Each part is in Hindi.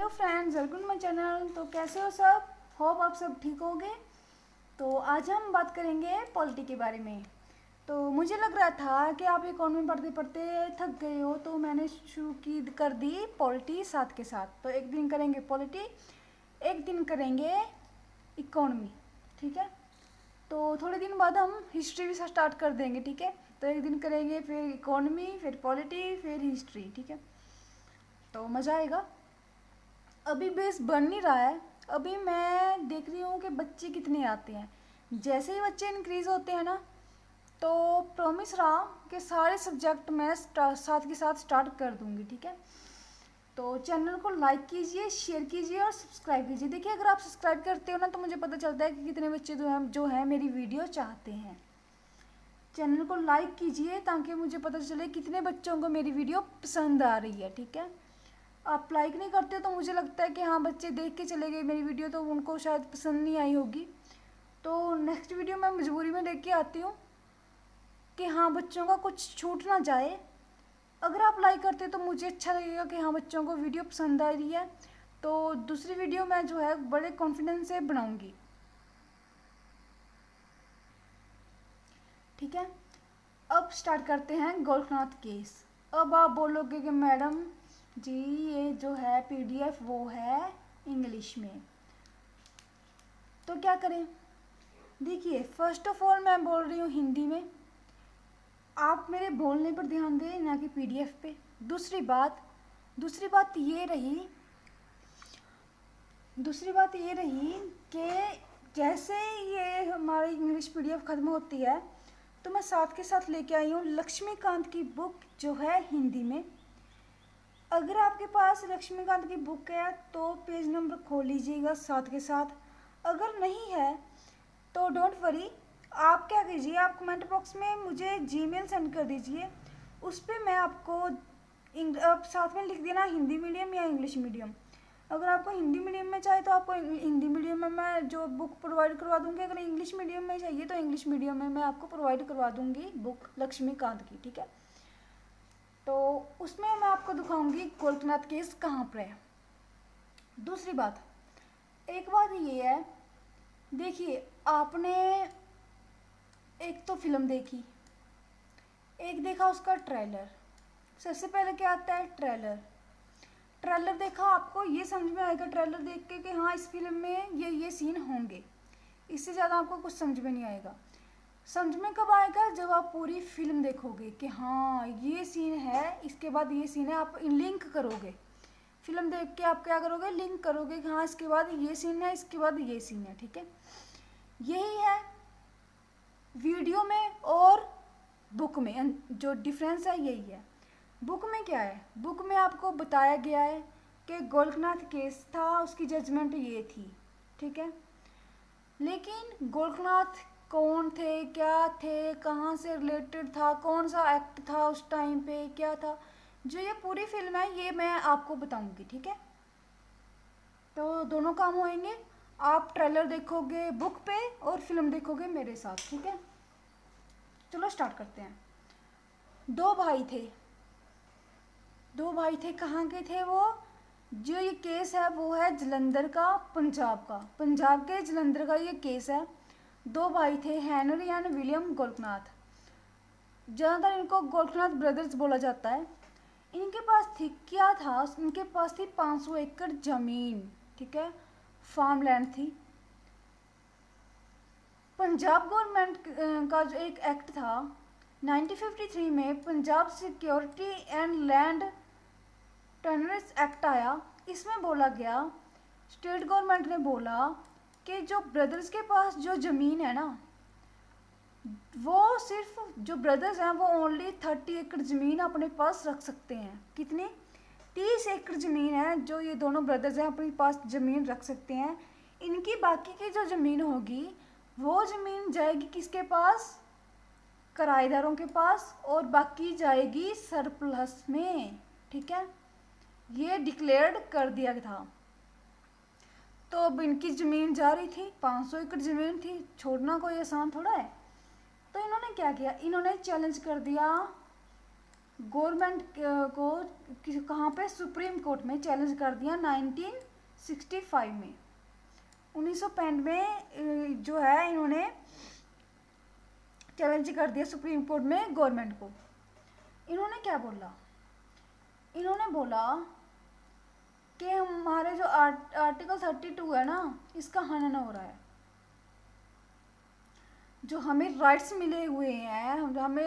Hello friends, welcome my channel. तो कैसे हो सब? होप आप सब ठीक होंगे। तो आज हम बात करेंगे पॉलिटी के बारे में। तो मुझे लग रहा था कि आप इकोनॉमी पढ़ते पढ़ते थक गए हो, तो मैंने शुरू की कर दी पॉलिटी साथ के साथ। तो एक दिन करेंगे पॉलिटी, एक दिन करेंगे इकोनॉमी, ठीक है। तो थोड़े दिन बाद हम हिस्ट्री भी स्टार्ट कर देंगे, ठीक है। तो एक दिन करेंगे, फिर इकोनॉमी, फिर पॉलिटी, फिर हिस्ट्री, ठीक है। तो मज़ा आएगा। अभी बेस बन नहीं रहा है। अभी मैं देख रही हूँ कि बच्चे कितने आते हैं। जैसे ही बच्चे इंक्रीज़ होते हैं ना, तो प्रॉमिस रहा कि सारे सब्जेक्ट मैं साथ के साथ स्टार्ट कर दूँगी, ठीक है। तो चैनल को लाइक कीजिए, शेयर कीजिए और सब्सक्राइब कीजिए। देखिए, अगर आप सब्सक्राइब करते हो ना, तो मुझे पता चलता है कि कितने बच्चे जो हैं मेरी वीडियो चाहते हैं। चैनल को लाइक कीजिए ताकि मुझे पता चले कितने बच्चों को मेरी वीडियो पसंद आ रही है, ठीक है। आप लाइक नहीं करते तो मुझे लगता है कि हाँ, बच्चे देख के चले गए मेरी वीडियो, तो उनको शायद पसंद नहीं आई होगी। तो नेक्स्ट वीडियो मैं मजबूरी में लेके आती हूँ कि हाँ, बच्चों का कुछ छूट ना जाए। अगर आप लाइक करते तो मुझे अच्छा लगेगा कि हाँ, बच्चों को वीडियो पसंद आ रही है। तो दूसरी वीडियो मैं जो है बड़े कॉन्फिडेंस से बनाऊँगी, ठीक है। अब स्टार्ट करते हैं गोरखनाथ केस। अब आप बोलोगे कि मैडम जी, ये जो है पीडीएफ वो है इंग्लिश में, तो क्या करें? देखिए, फर्स्ट ऑफ ऑल मैं बोल रही हूँ हिंदी में। आप मेरे बोलने पर ध्यान दें, ना कि पीडीएफ पे। दूसरी बात ये रही कि जैसे ये हमारी इंग्लिश पीडीएफ ख़त्म होती है, तो मैं साथ के साथ लेके आई हूँ लक्ष्मीकांत की बुक जो है हिंदी में। अगर आपके पास लक्ष्मीकांत की बुक है तो पेज नंबर खोल लीजिएगा साथ के साथ। अगर नहीं है तो डोंट वरी, आप क्या कीजिए, आप कमेंट बॉक्स में मुझे जीमेल सेंड कर दीजिए। उस पर मैं आपको आप साथ में लिख देना हिंदी मीडियम या इंग्लिश मीडियम। अगर आपको हिंदी मीडियम में चाहिए तो आपको हिंदी मीडियम में मैं जो बुक प्रोवाइड करवा दूँगी। अगर इंग्लिश मीडियम में चाहिए तो इंग्लिश मीडियम में मैं आपको प्रोवाइड करवा दूँगी बुक लक्ष्मीकांत की, ठीक है। तो उसमें मैं आपको दिखाऊंगी गोरखनाथ केस कहाँ पर है। दूसरी बात, एक बात ये है, देखिए, आपने एक तो फिल्म देखी, एक देखा उसका ट्रेलर। सबसे पहले क्या आता है? ट्रेलर देखा, आपको ये समझ में आएगा ट्रेलर देख के कि हाँ, इस फिल्म में ये सीन होंगे। इससे ज़्यादा आपको कुछ समझ में नहीं आएगा। समझ में कब आएगा? जब आप पूरी फिल्म देखोगे कि हाँ, ये सीन है, इसके बाद ये सीन है। आप लिंक करोगे, फिल्म देख के आप क्या करोगे? लिंक करोगे कि हाँ, इसके बाद ये सीन है, इसके बाद ये सीन है, ठीक है। यही है वीडियो में और बुक में जो डिफरेंस है, यही है। बुक में क्या है? बुक में आपको बताया गया है कि गोरखनाथ केस था, उसकी जजमेंट ये थी, ठीक है। लेकिन गोरखनाथ कौन थे, क्या थे, कहाँ से रिलेटेड था, कौन सा एक्ट था उस टाइम पे, क्या था, जो ये पूरी फिल्म है, ये मैं आपको बताऊंगी, ठीक है। तो दोनों काम होंगे, आप ट्रेलर देखोगे बुक पे और फिल्म देखोगे मेरे साथ, ठीक है। चलो स्टार्ट करते हैं। दो भाई थे। कहाँ के थे वो? जो ये केस है वो है जलंधर का, पंजाब के जलंधर का ये केस है। दो भाई थे, हेनरी एंड विलियम गोरखनाथ। ज़्यादातर इनको गोरखनाथ ब्रदर्स बोला जाता है। इनके पास थी क्या था? इनके पास थी 500 एकड़ ज़मीन, ठीक है, फार्म लैंड थी। पंजाब गवर्नमेंट का जो एक एक्ट था 1953 में, Punjab security and land tenures act आया। इसमें बोला गया, स्टेट गवर्नमेंट ने बोला कि जो ब्रदर्स के पास जो ज़मीन है ना, वो सिर्फ जो ब्रदर्स हैं वो ओनली 30 एकड़ ज़मीन अपने पास रख सकते हैं। कितनी? 30 एकड़ ज़मीन है जो ये दोनों ब्रदर्स हैं अपने पास ज़मीन रख सकते हैं। इनकी बाकी की जो ज़मीन होगी, वो ज़मीन जाएगी किसके पास? किराएदारों के पास, और बाकी जाएगी सरप्लस में, ठीक है। ये डिक्लेयर्ड कर दिया था। तो अब इनकी ज़मीन जा रही थी, 500 एकड़ ज़मीन थी, छोड़ना कोई आसान थोड़ा है। तो इन्होंने क्या किया? इन्होंने चैलेंज कर दिया गवर्नमेंट को कहाँ पे, सुप्रीम कोर्ट में चैलेंज कर दिया 1965 में। 1965 में जो है इन्होंने चैलेंज कर दिया सुप्रीम कोर्ट में गवर्नमेंट को। इन्होंने क्या बोला, इन्होंने बोला कि हमारे जो आर्टिकल 32 है ना, इसका हनन हो रहा है। जो हमें राइट्स मिले हुए हैं, हमें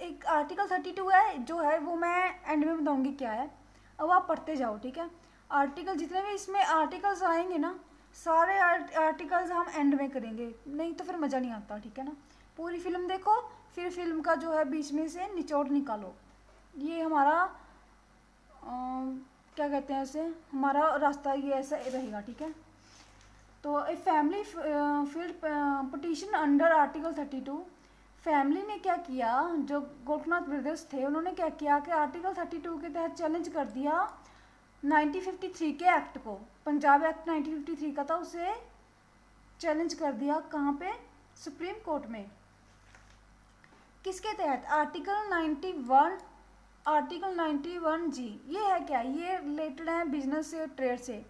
एक आर्टिकल 32 है जो है, वो मैं एंड में बताऊंगी क्या है। अब आप पढ़ते जाओ, ठीक है। आर्टिकल जितने भी इसमें आर्टिकल्स आएंगे ना, सारे आर्टिकल्स हम एंड में करेंगे, नहीं तो फिर मज़ा नहीं आता, ठीक है ना। पूरी फिल्म देखो, फिर फिल्म का जो है बीच में से निचोड़ निकालो। ये हमारा क्या कहते हैं इसे, हमारा रास्ता ये ऐसा रहेगा, ठीक है। तो a family field petition under article 32, family ने क्या किया, जो गोरखनाथ ब्रदर्स थे उन्होंने क्या किया कि आर्टिकल 32 के तहत चैलेंज कर दिया 1953 के एक्ट को। पंजाब एक्ट 1953 का था, उसे चैलेंज कर दिया कहाँ पे, सुप्रीम कोर्ट में। किसके तहत, आर्टिकल 91, आर्टिकल 91 जी। ये है क्या, ये रिलेटेड है बिजनेस से, ट्रेड से।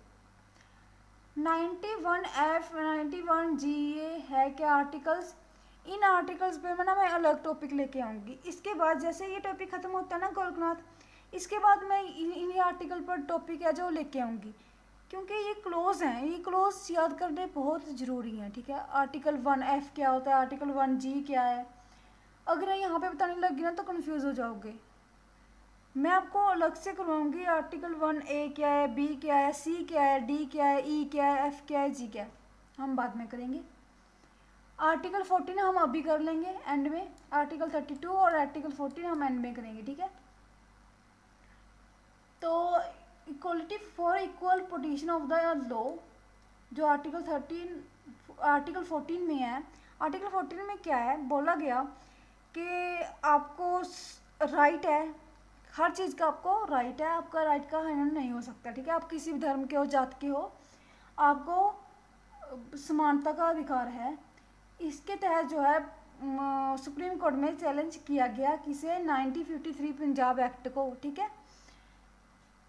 91F 91 जी ये है क्या आर्टिकल्स। इन आर्टिकल्स पे मैं अलग टॉपिक लेके आऊँगी। इसके बाद जैसे ये टॉपिक ख़त्म होता है ना गोरखनाथ, इसके बाद मैं इन आर्टिकल पर टॉपिक है जो लेके आऊँगी, क्योंकि ये क्लोज हैं, ये क्लोज याद करने बहुत ज़रूरी हैं, ठीक है। आर्टिकल 1F क्या होता है, आर्टिकल 1G क्या है, अगर यहाँ पे बताने लगी ना तो कंफ्यूज हो जाओगे। मैं आपको अलग से करवाऊंगी, आर्टिकल 1A क्या है, B क्या है, C क्या है, D क्या है, E क्या है, F क्या है, G क्या है, हम बाद में करेंगे। आर्टिकल 14 हम अभी कर लेंगे एंड में, आर्टिकल 32 और आर्टिकल 14 हम एंड में करेंगे, ठीक है। तो equality for equal position of the law, जो आर्टिकल 14 में है। आर्टिकल 14 में क्या है, बोला गया कि आपको राइट है, हर चीज़ का आपको राइट है, आपका राइट का हनन नहीं हो सकता, ठीक है। आप किसी भी धर्म के हो, जात के हो, आपको समानता का अधिकार है। इसके तहत जो है सुप्रीम कोर्ट में चैलेंज किया गया किसे, 1953 पंजाब एक्ट को, ठीक है।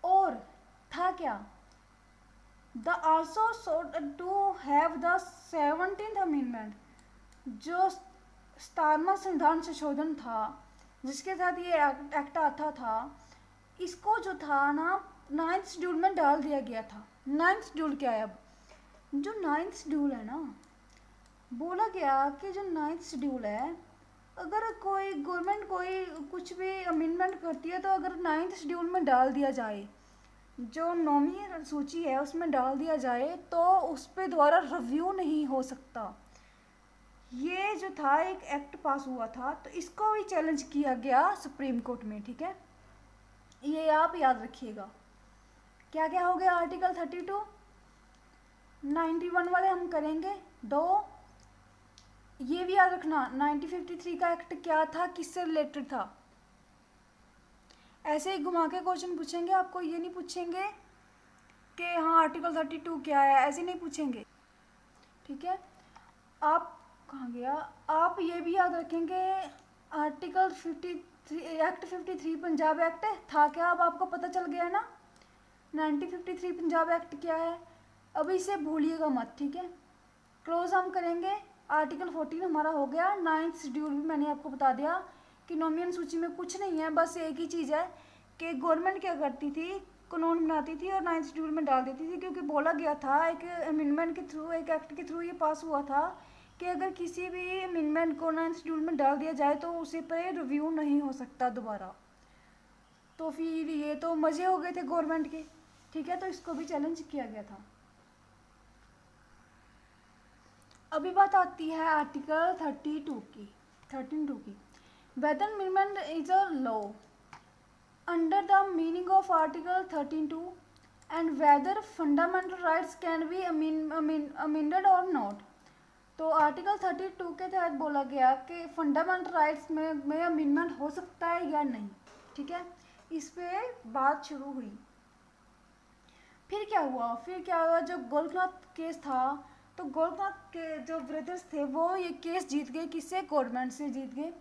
और था क्या, they also sought to have the 17th amendment, जो 17वां संविधान संशोधन था जिसके साथ ये एक्ट आता था, इसको जो था ना 9th शेड्यूल में डाल दिया गया था। 9th शेड्यूल क्या है, अब जो 9th शेड्यूल है ना, बोला गया कि जो 9th शेड्यूल है, अगर कोई गवर्नमेंट कोई कुछ भी अमेंडमेंट करती है तो अगर 9th शेड्यूल में डाल दिया जाए, जो 9वीं सूची है उसमें डाल दिया जाए, तो उस पर दोबारा रिव्यू नहीं हो सकता। ये जो था एक एक्ट पास हुआ था, तो इसको भी चैलेंज किया गया सुप्रीम कोर्ट में, ठीक है। ये आप याद रखिएगा। क्या क्या हो गया, आर्टिकल 32, 91 वाले हम करेंगे 2। ये भी याद रखना 1953 का एक्ट क्या था, किससे रिलेटेड था। ऐसे ही घुमा के क्वेश्चन पूछेंगे आपको, ये नहीं पूछेंगे कि हाँ आर्टिकल 32 क्या है, ऐसे नहीं पूछेंगे, ठीक है। आप कहाँ गया, आप ये भी याद रखेंगे आर्टिकल 53 एक्ट 53 पंजाब एक्ट था क्या, अब आपको पता चल गया ना 1953 पंजाब एक्ट क्या है। अब इसे भूलिएगा मत, ठीक है। क्लोज हम करेंगे, आर्टिकल 14 हमारा हो गया। 9th शेड्यूल भी मैंने आपको बता दिया कि नौवीं सूची में कुछ नहीं है, बस एक ही चीज़ है कि गवर्नमेंट क्या करती थी, कानून बनाती थी और 9th शेड्यूल में डाल देती थी, क्योंकि बोला गया था एक अमेंडमेंट के थ्रू, एक एक्ट के थ्रू ये पास हुआ था कि अगर किसी भी अमेंडमेंट को 9th शेड्यूल में डाल दिया जाए तो उसे पर रिव्यू नहीं हो सकता दोबारा। तो फिर ये तो मज़े हो गए थे गवर्नमेंट के, ठीक है। तो इसको भी चैलेंज किया गया था। अभी बात आती है आर्टिकल 32 की, 13(2) की। Whether amendment is a law under the meaning of article 13(2) and whether fundamental rights can be amended और नॉट। तो आर्टिकल 32 के तहत बोला गया कि फंडामेंटल राइट्स में अमेंडमेंट हो सकता है या नहीं, ठीक है। इस पे बात शुरू हुई। फिर क्या हुआ, जो गोरखनाथ केस था, तो गोरखनाथ के जो ब्रदर्स थे वो ये केस जीत गए, किससे, गवर्नमेंट से जीत गए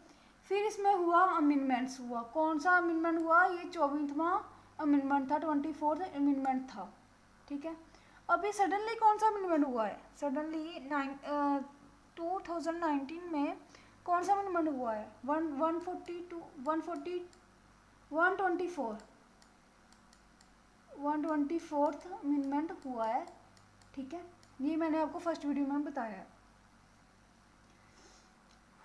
फिर इसमें हुआ अमेंडमेंट्स हुआ। कौन सा अमेंडमेंट हुआ? ये 24वां अमेंडमेंट था, 24th अमेंडमेंट था, ठीक है। अभी सडनली कौन सा अमेंडमेंट हुआ है? सडनली 2019 में कौन सा अमेंडमेंट हुआ है? 124th अमेंडमेंट हुआ है, ठीक है। ये मैंने आपको फर्स्ट वीडियो में बताया है।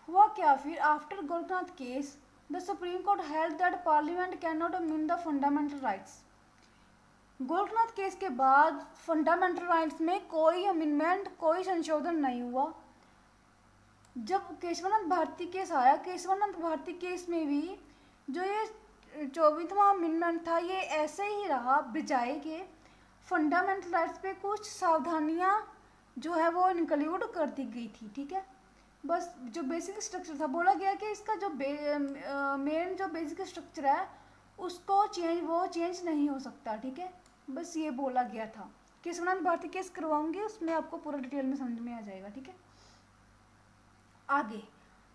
हुआ क्या फिर? After Gorakhnath case the Supreme court held that parliament can not amend the fundamental rights. Gorakhnath case के बाद फंडामेंटल राइट्स में कोई अमेंडमेंट, कोई संशोधन नहीं हुआ। जब केशवानंद भारती केस आया, केशवानंद भारती केस में भी जो ये 24वां अमेंडमेंट था ये ऐसे ही रहा, बजाय के फंडामेंटल राइट्स पे कुछ सावधानियां जो है वो इंक्लूड कर दी गई थी, ठीक है। बस जो बेसिक स्ट्रक्चर था, बोला गया कि इसका जो मेन जो बेसिक स्ट्रक्चर है उसको चेंज नहीं हो सकता, ठीक है। बस ये बोला गया था। केशवानंद भारती केस करवाऊंगी, उसमें आपको पूरा डिटेल में समझ में आ जाएगा, ठीक है।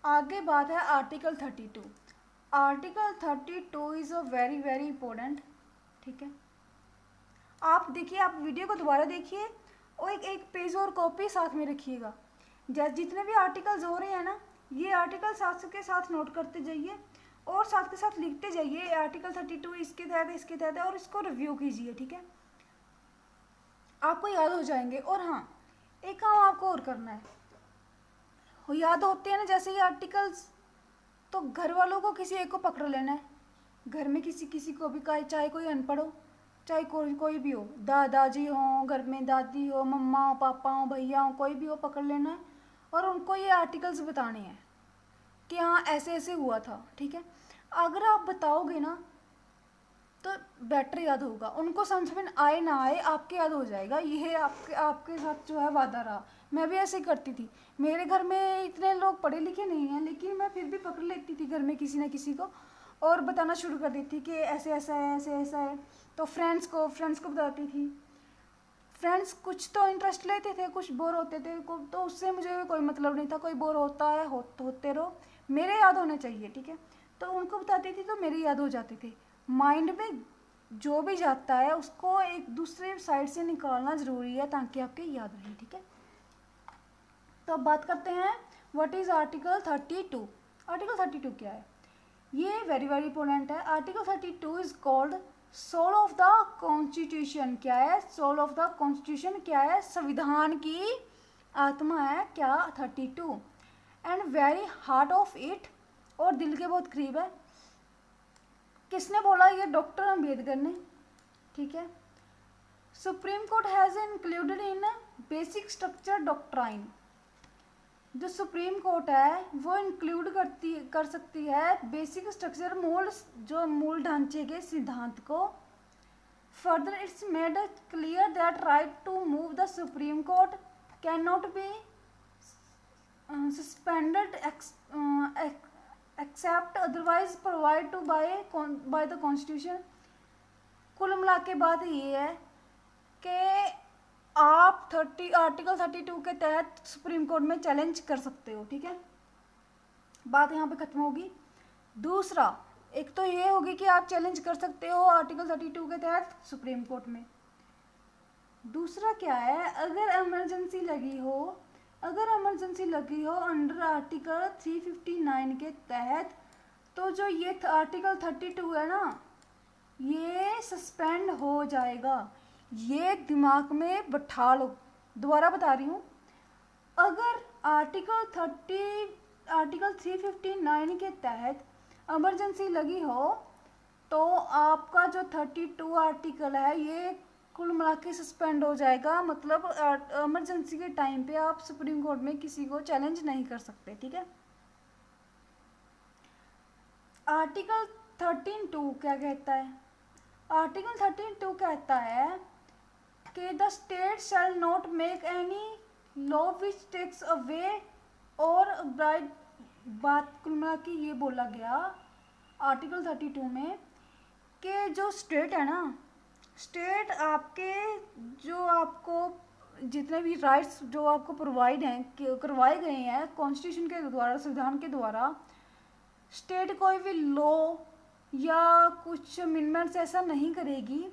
आगे बात है article 32। Article 32 is a very very important, ठीक है। आप देखिए, आप वीडियो को दोबारा देखिए और एक पेज और कॉपी साथ में रखिएगा। जितने भी आर्टिकल्स हो रहे हैं ना, ये आर्टिकल साथ के साथ नोट करते जाइए और साथ के साथ लिखते जाइए। आर्टिकल 32 इसके तहत है और इसको रिव्यू कीजिए, ठीक है। आपको याद हो जाएंगे। और हाँ, एक काम आपको और करना है, याद होते हैं ना जैसे ये आर्टिकल्स, तो घर वालों को किसी एक को पकड़ लेना है। घर में किसी को भी, चाहे कोई अनपढ़ हो, चाहे कोई भी हो, दादाजी हो, घर में दादी हो, मम्मा हो, पापा हो, भैया हो, कोई भी हो, पकड़ लेना है और उनको ये आर्टिकल्स बताने हैं कि हाँ ऐसे ऐसे हुआ था, ठीक है। अगर आप बताओगे ना तो बेटर याद होगा। उनको समझ में आए ना आए, आपके याद हो जाएगा। ये आपके साथ जो है वादा रहा। मैं भी ऐसे ही करती थी। मेरे घर में इतने लोग पढ़े लिखे नहीं हैं, लेकिन मैं फिर भी पकड़ लेती थी घर में किसी न किसी को और बताना शुरू कर देती कि ऐसे ऐसा है, ऐसे ऐसा है। तो फ्रेंड्स को बताती थी। फ्रेंड्स कुछ तो इंटरेस्ट लेते थे, कुछ बोर होते थे, तो उससे मुझे कोई मतलब नहीं था। कोई बोर होता है, होते रहो, मेरे याद होने चाहिए, ठीक है। तो उनको बताती थी तो मेरे याद हो जाते थे। माइंड में जो भी जाता है उसको एक दूसरे साइड से निकालना ज़रूरी है ताकि आपके याद रहे, ठीक है। तो अब बात करते हैं व्हाट इज़ आर्टिकल 32। आर्टिकल 32 क्या है? ये वेरी वेरी इंपॉर्टेंट है। Article 32 is called soul of the constitution. क्या है सोल ऑफ द कॉन्स्टिट्यूशन? क्या है? संविधान की आत्मा है क्या 32, and very heart of it, और दिल के बहुत करीब है। किसने बोला? ये डॉक्टर अम्बेडकर ने, ठीक है। Supreme court has included in basic structure doctrine. जो सुप्रीम कोर्ट है वो इंक्लूड कर सकती है बेसिक स्ट्रक्चर, मूल ढांचे के सिद्धांत को। Further it's made clear that right to move the Supreme Court can not be suspended except otherwise provide to by the constitution. कुल मिला के बात ये है कि आप आर्टिकल 32 के तहत सुप्रीम कोर्ट में चैलेंज कर सकते हो, ठीक है। बात यहाँ पे खत्म होगी। दूसरा, एक तो ये होगी कि आप चैलेंज कर सकते हो आर्टिकल 32 के तहत सुप्रीम कोर्ट में। दूसरा क्या है? अगर इमरजेंसी लगी हो अंडर आर्टिकल 359 के तहत, तो जो ये आर्टिकल 32 है ना, ये सस्पेंड हो जाएगा। ये दिमाग में बैठा लो। दोबारा बता रही हूँ, अगर आर्टिकल 359 के तहत इमरजेंसी लगी हो तो आपका जो 32 आर्टिकल है ये कुल मिला के सस्पेंड हो जाएगा। मतलब इमरजेंसी के टाइम पे आप सुप्रीम कोर्ट में किसी को चैलेंज नहीं कर सकते, ठीक है। आर्टिकल 13(2) क्या कहता है? आर्टिकल 13(2) कहता है कि the state shall not make any law which takes away और ब्राइड। बात कुल मिला के ये बोला गया आर्टिकल 32 में कि जो स्टेट है ना, स्टेट आपको जितने भी राइट्स जो आपको प्रोवाइड हैं करवाए गए हैं कॉन्स्टिट्यूशन के द्वारा, संविधान के द्वारा, स्टेट कोई भी लॉ या कुछ अमेंडमेंट्स ऐसा नहीं करेगी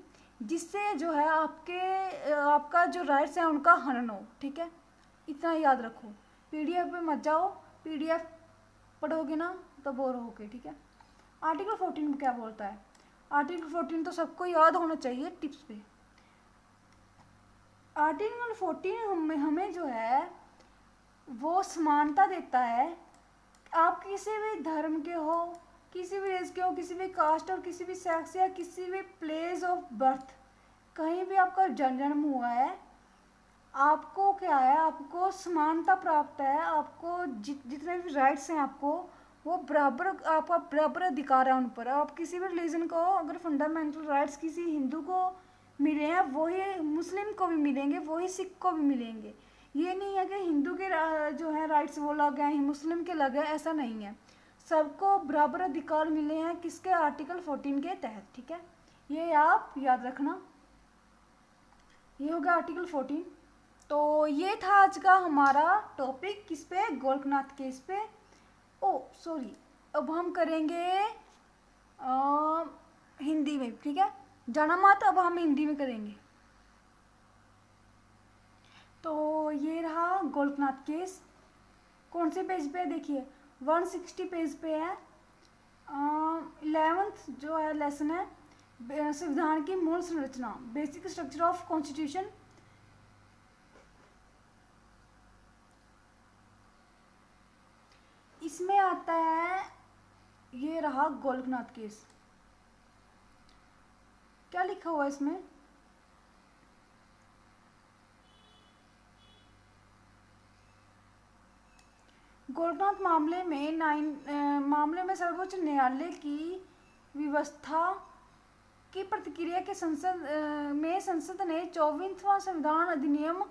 जिससे जो है आपका जो राइट्स है उनका हनन हो, ठीक है। इतना याद रखो, पीडीएफ पे मत जाओ, पीडीएफ पढ़ोगे ना तो बोर होगे, ठीक है। आर्टिकल 14 में क्या बोलता है? आर्टिकल 14 तो सबको याद होना चाहिए टिप्स पे। आर्टिकल 14 हमें जो है वो समानता देता है। आप किसी भी धर्म के हो, किसी भी रेस के हो, किसी भी कास्ट और किसी भी सेक्स या किसी भी प्लेस ऑफ बर्थ, कहीं भी आपका जन्म हुआ है, आपको क्या है, आपको समानता प्राप्त है। आपको जितने भी राइट्स हैं आपको वो बराबर, आपका बराबर अधिकार है उन पर। आप किसी भी रिलीजन को अगर फंडामेंटल राइट्स किसी हिंदू को मिले हैं वही मुस्लिम को भी मिलेंगे, वही सिख को भी मिलेंगे। ये नहीं है कि हिंदू के जो है राइट्स वो लग हैं, मुस्लिम के लग हैं, ऐसा नहीं है। सबको बराबर अधिकार मिले हैं किसके? आर्टिकल 14 के तहत, ठीक है। ये आप याद रखना। ये होगा आर्टिकल 14। तो ये था आज का हमारा टॉपिक, किस पे? गोरखनाथ केस पे। ओ सॉरी, अब हम करेंगे हिंदी में, ठीक है। जाना मत, अब हम हिंदी में करेंगे। तो ये रहा गोरखनाथ केस। कौन से पेज पे है? देखिए 160 पेज पे है। 11th जो है लेसन है संविधान की मूल संरचना, बेसिक स्ट्रक्चर ऑफ कॉन्स्टिट्यूशन। इसमें आता है, ये रहा गोरखनाथ केस। क्या लिखा हुआ है इसमें? गोरखनाथ मामले में सर्वोच्च न्यायालय की व्यवस्था की प्रतिक्रिया के संसद ने 24वां संविधान अधिनियम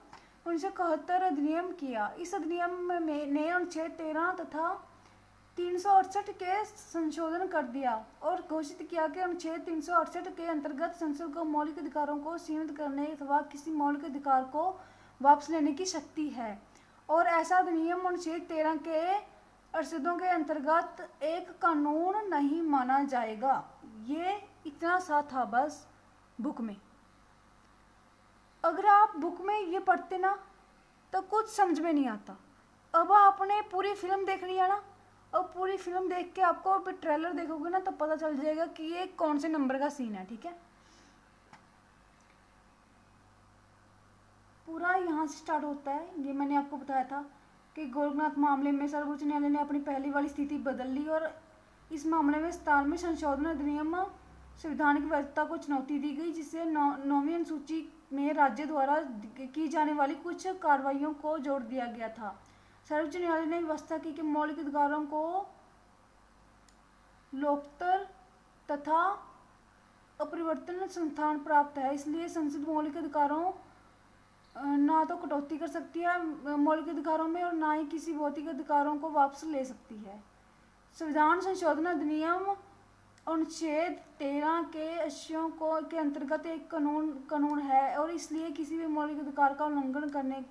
1971 अधिनियम किया। इस अधिनियम में ने अनुच्छेद 13 तथा 368 के संशोधन कर दिया और घोषित किया कि अनुच्छेद 368 के अंतर्गत संसद को मौलिक अधिकारों को सीमित करने अथवा किसी मौलिक अधिकार को वापस लेने की शक्ति है, और ऐसा अधिनियम अनुच्छेद 13 के अरशदों के अंतर्गत एक कानून नहीं माना जाएगा। ये इतना सा था बस बुक में। अगर आप बुक में ये पढ़ते ना तो कुछ समझ में नहीं आता। अब आपने पूरी फिल्म देख ली है ना, अब पूरी फिल्म देख के आपको ट्रेलर देखोगे ना तो पता चल जाएगा कि ये कौन से नंबर का सीन है, ठीक है। पूरा यहाँ से स्टार्ट होता है। ये मैंने आपको बताया था कि गोरखनाथ मामले में सर्वोच्च न्यायालय ने अपनी पहली वाली स्थिति बदल ली और इस मामले में 97वें संशोधन अधिनियम संविधान की वैधता को चुनौती दी गई, जिससे 9वीं अनुसूची में राज्य द्वारा की जाने वाली कुछ कार्रवाइयों को जोड़ दिया गया था। सर्वोच्च न्यायालय ने व्यवस्था की कि मौलिक अधिकारों को लोकतर तथा अपरिवर्तन संस्थान प्राप्त है, इसलिए संसद मौलिक अधिकारों ना तो कटौती कर सकती है मौलिक अधिकारों में और ना ही किसी भौतिक अधिकारों को वापस ले सकती है। संविधान संशोधन अधिनियम अनुच्छेद 13 के आशयों के अंतर्गत एक कानून है और इसलिए किसी भी मौलिक अधिकार का उल्लंघन करने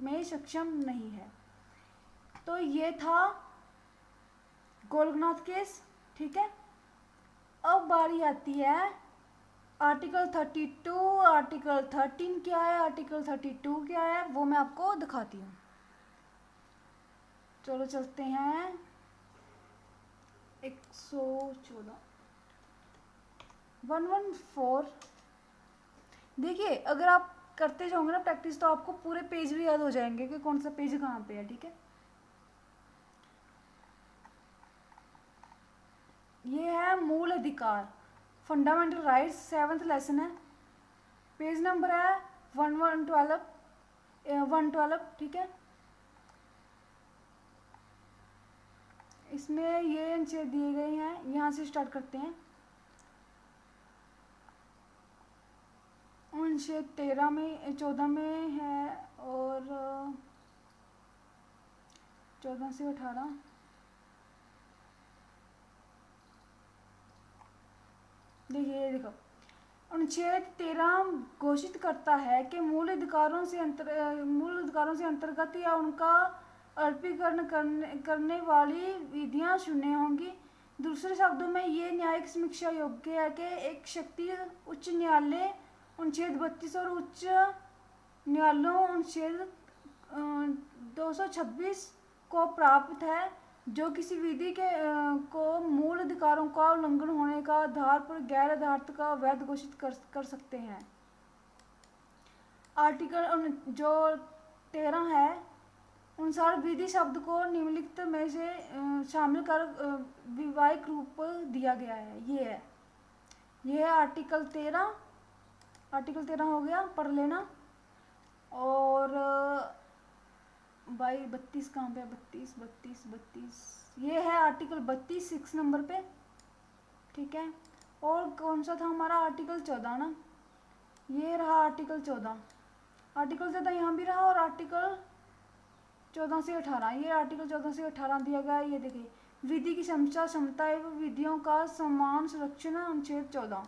में सक्षम नहीं है। तो ये था गोरखनाथ केस, ठीक है। अब बारी आती है आर्टिकल 32। आर्टिकल 13 क्या है, आर्टिकल 32 क्या है, वो मैं आपको दिखाती हूँ। चलो चलते हैं 114 114। देखिए अगर आप करते जाओगे ना प्रैक्टिस तो आपको पूरे पेज भी याद हो जाएंगे कि कौन सा पेज कहाँ पे है, ठीक है। ये है मूल अधिकार, फंडामेंटल राइट्स, 7th लेसन है। पेज नंबर है 112, ठीक है। इसमें ये अनुच्छेद दिए गए हैं, यहाँ से स्टार्ट करते हैं। अनुच्छेद 14 में है और 14 से 18। देखिए देखो, अनुच्छेद 13 घोषित करता है कि मूल अधिकारों से अंतर्गत या उनका अल्पीकरण करने वाली विधियां शून्य होंगी। दूसरे शब्दों में ये न्यायिक समीक्षा योग्य है कि एक शक्ति उच्च न्यायालय अनुच्छेद 32 और उच्च न्यायालयों अनुच्छेद 226 को प्राप्त है, जो किसी विधि के को मूल अधिकारों का उल्लंघन होने का आधार पर गैर आधारित का अवैध घोषित कर सकते हैं। आर्टिकल जो 13 है अनुसार विधि शब्द को निम्नलिखित में से शामिल कर वैवाहिक रूप दिया गया है। ये है आर्टिकल 13 हो गया, पढ़ लेना। और 32 कहाँ पे? 32 ये है आर्टिकल 32 6 नंबर पे, ठीक है। और कौन सा था हमारा? आर्टिकल 14 ना, ये रहा आर्टिकल 14। आर्टिकल 14 यहाँ भी रहा, और आर्टिकल 14 से 18, ये आर्टिकल 14 से 18 दिया गया है। ये देखिए, विधि की क्षमता एवं विधियों का समान संरक्षण अनुच्छेद 14,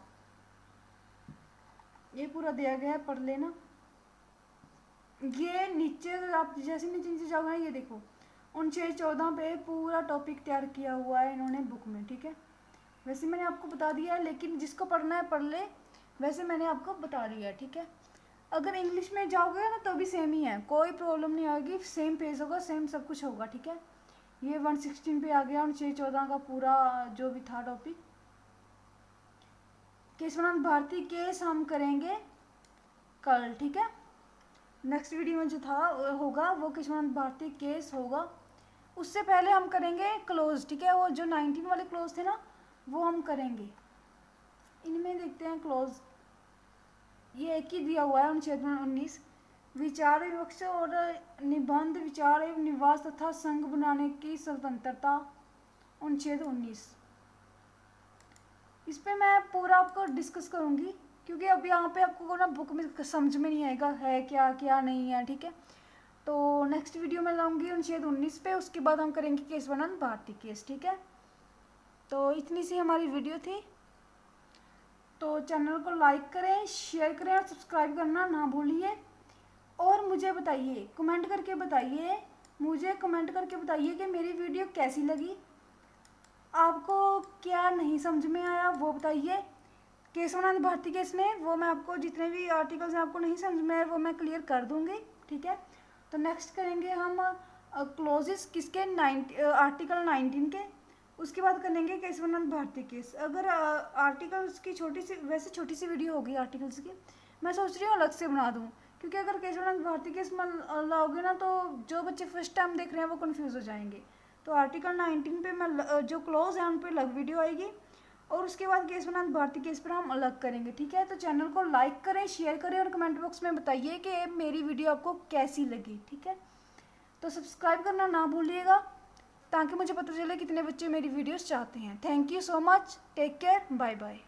ये पूरा दिया गया है, पढ़ लेना। ये नीचे आप जैसे नीचे जाओगे ना, ये देखो अनुच्छेद 14 पे पूरा टॉपिक तैयार किया हुआ है इन्होंने बुक में, ठीक है। वैसे मैंने आपको बता दिया है, लेकिन जिसको पढ़ना है पढ़ ले, वैसे मैंने आपको बता दिया है, ठीक है। अगर इंग्लिश में जाओगे ना तो भी सेम ही है, कोई प्रॉब्लम नहीं आएगी, सेम पेज होगा, सेम सब कुछ होगा, ठीक है। ये 116 पे आ गया अनुच्छेद 14 का पूरा जो भी था टॉपिक। केशवानंद भारती केस हम करेंगे कल, ठीक है। नेक्स्ट वीडियो में जो था होगा वो केशवानंद भारती केस होगा। उससे पहले हम करेंगे क्लोज, ठीक है। वो जो 19 वाले क्लोज थे ना वो हम करेंगे। इनमें देखते हैं क्लोज, ये एक ही दिया हुआ है अनुच्छेद 19, विचार विवक्ष और निबंध विचार एवं निवास तथा संघ बनाने की स्वतंत्रता, अनुच्छेद 19। इस पे मैं पूरा आपको डिस्कस करूंगी, क्योंकि अब यहाँ पे आपको ना बुक में समझ में नहीं आएगा है क्या क्या नहीं है, ठीक है। तो नेक्स्ट वीडियो में लाऊंगी अनुच्छेद 19 पे, उसके बाद हम करेंगे केशवानंद भारती केस, ठीक है। तो इतनी सी हमारी वीडियो थी। तो चैनल को लाइक करें, शेयर करें और सब्सक्राइब करना ना भूलिए। और मुझे बताइए, कमेंट करके बताइए, मुझे कमेंट करके बताइए कि मेरी वीडियो कैसी लगी, आपको क्या नहीं समझ में आया वो बताइए। केशवानंद भारती केस में वो मैं आपको जितने भी आर्टिकल्स हैं आपको नहीं समझ में आए वो मैं क्लियर कर दूंगी, ठीक है। तो नेक्स्ट करेंगे हम क्लोजेस किसके, आर्टिकल 19 के। उसके बाद करेंगे केशवानंद भारती केस। अगर आर्टिकल्स की वैसे छोटी सी वीडियो होगी आर्टिकल्स की, मैं सोच रही हूँ अलग से बना दूँ, क्योंकि अगर केशवानंद भारती केस में लाओगे ना तो जो बच्चे फर्स्ट टाइम देख रहे हैं वो कंफ्यूज हो जाएंगे। तो आर्टिकल 19 पे मैं जो क्लोज है उन पर अलग वीडियो आएगी, और उसके बाद केशवानंद भारती केस पर हम अलग करेंगे, ठीक है। तो चैनल को लाइक करें, शेयर करें और कमेंट बॉक्स में बताइए कि मेरी वीडियो आपको कैसी लगी, ठीक है। तो सब्सक्राइब करना ना भूलिएगा, ताकि मुझे पता चले कितने बच्चे मेरी वीडियोस चाहते हैं। Thank you so much, take care, bye bye.